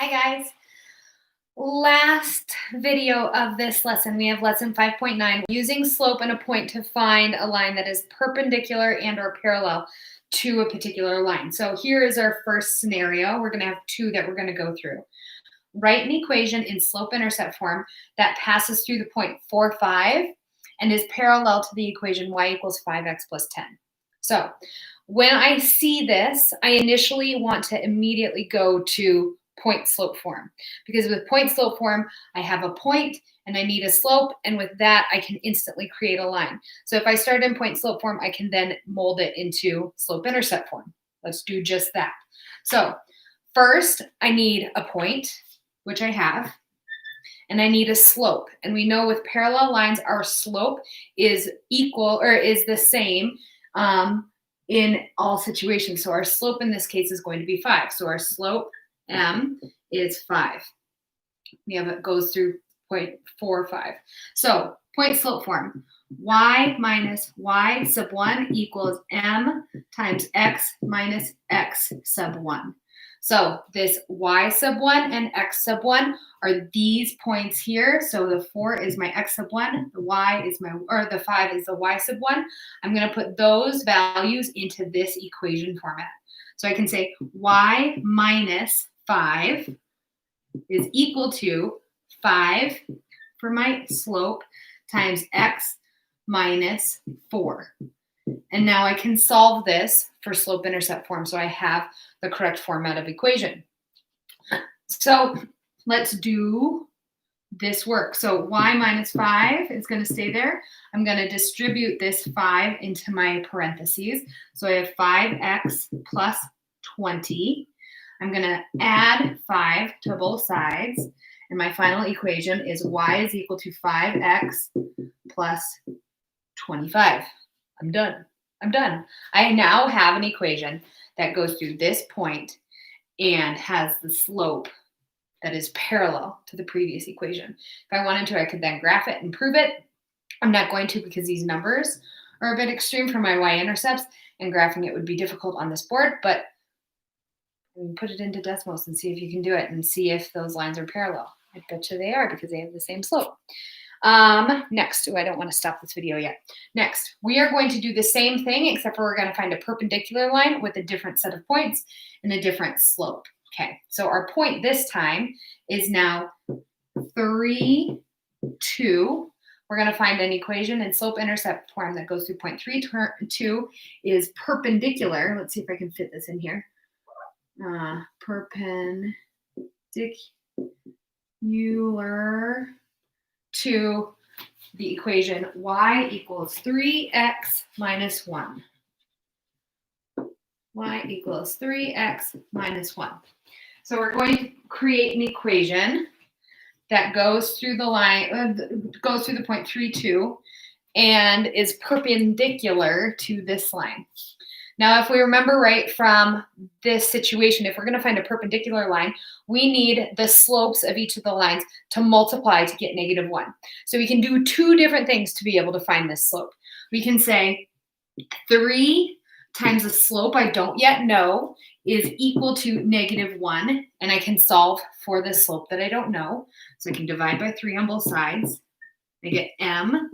Hi guys. Last video of this lesson, we have lesson 5.9, using slope and a point to find a line that is perpendicular and or parallel to a particular line. So here is our first scenario. We're going to have two that we're going to go through. Write an equation in slope-intercept form that passes through the point 4, 5 and is parallel to the equation y equals 5x plus 10. So when I see this, I initially want to immediately go to point slope form, because with point slope form, I have a point and I need a slope, and with that, I can instantly create a line. So if I start in point slope form, I can then mold it into slope intercept form. Let's do just that. So first, I need a point, which I have, and I need a slope. And we know with parallel lines, our slope is equal or is the same in all situations. So our slope in this case is going to be 5. So our slope M is 5. We have it goes through 0.45. So point slope form, y minus y sub 1 equals m times x minus x sub 1. So this y sub 1 and x sub 1 are these points here. So the 4 is my x sub 1, the y is my, or the 5 is the y sub 1. I'm going to put those values into this equation format. So I can say y minus 5 is equal to 5 for my slope times x minus 4. And now I can solve this for slope-intercept form, so I have the correct format of equation. So let's do this work. So y minus 5 is going to stay there. I'm going to distribute this 5 into my parentheses. So I have 5x plus 20. I'm going to add 5 to both sides. And my final equation is y is equal to 5x plus 25. I'm done. I'm done. I now have an equation that goes through this point and has the slope that is parallel to the previous equation. If I wanted to, I could then graph it and prove it. I'm not going to, because these numbers are a bit extreme for my y-intercepts, and graphing it would be difficult on this board, but put it into decimals and see if you can do it and see if those lines are parallel. I bet you they are, because they have the same slope. Next, I don't want to stop this video yet. Next, we are going to do the same thing, except for we're going to find a perpendicular line with a different set of points and a different slope. Okay, so our point this time is now 3, 2. We're going to find an equation in slope-intercept form that goes through point 3, 2 is perpendicular. Let's see if I can fit this in here. Perpendicular to the equation y equals 3x minus 1. Y equals 3x minus 1. So we're going to create an equation that goes through the line, goes through the point 3, 2, and is perpendicular to this line. Now, if we remember right from this situation, if we're going to find a perpendicular line, we need the slopes of each of the lines to multiply to get -1. So we can do two different things to be able to find this slope. We can say 3 times the slope I don't yet know is equal to -1, and I can solve for the slope that I don't know. So I can divide by 3 on both sides. I get m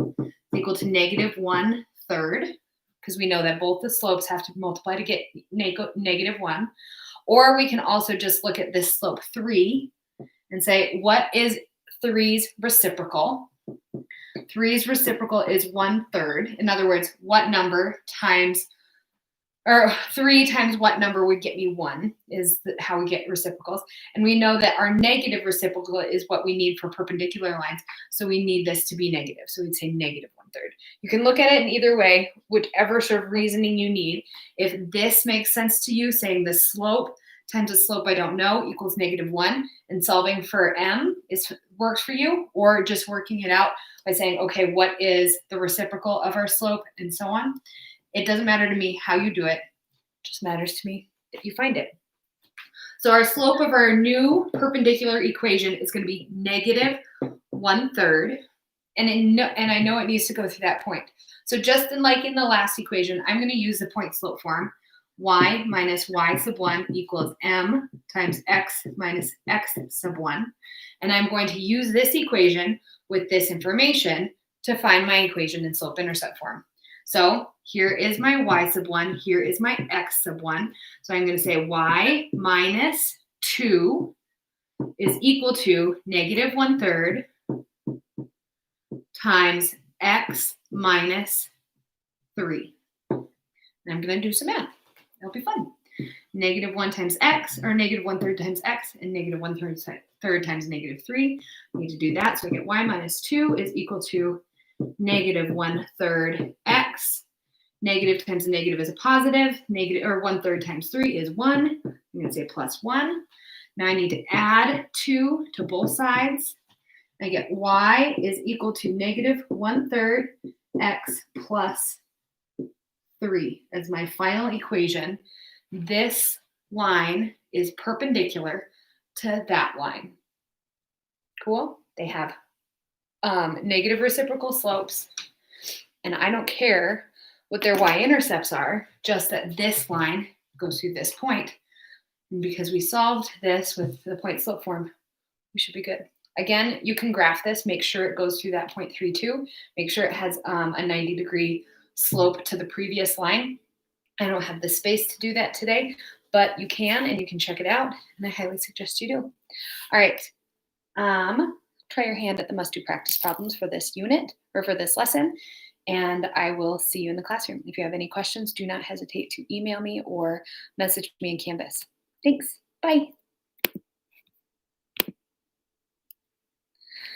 equal to -1/3. Because we know that both the slopes have to multiply to get -1. Or we can also just look at this slope 3 and say, what is 3's reciprocal? 3's reciprocal is 1/3. In other words, what number times, or 3 times what number would get me 1 is how we get reciprocals. And we know that our negative reciprocal is what we need for perpendicular lines. So we need this to be negative. So we'd say -1/3. You can look at it in either way, whichever sort of reasoning you need. If this makes sense to you, saying the slope times the slope I don't know equals -1, and solving for m works for you, or just working it out by saying, okay, what is the reciprocal of our slope, and so on. It doesn't matter to me how you do it. It just matters to me that you find it. So our slope of our new perpendicular equation is going to be -1/3. And I know it needs to go through that point. So just like in the last equation, I'm going to use the point slope form. y minus y sub 1 equals m times x minus x sub 1. And I'm going to use this equation with this information to find my equation in slope-intercept form. So here is my y sub 1, here is my x sub 1. So I'm going to say y minus 2 is equal to negative 1/3 times x minus 3. And I'm going to do some math. It'll be fun. Negative 1 times x, or negative 1/3 times x, and negative 1/3 times negative 3. I need to do that. So I get y minus 2 is equal to negative 1/3 x. Negative times a negative is a positive. Negative, or 1/3 times 3 is 1. I'm going to say plus 1. Now I need to add 2 to both sides. I get y is equal to negative 1/3 x plus 3 as my final equation. This line is perpendicular to that line. Cool? They have negative reciprocal slopes, and I don't care what their y-intercepts are, just that this line goes through this point. And because we solved this with the point slope form, we should be good. Again, you can graph this, make sure it goes through that 0.32, make sure it has a 90-degree slope to the previous line. I don't have the space to do that today, but you can, and you can check it out, and I highly suggest you do. All right, try your hand at the must-do practice problems for this unit, or for this lesson, and I will see you in the classroom. If you have any questions, do not hesitate to email me or message me in Canvas. Thanks. Bye.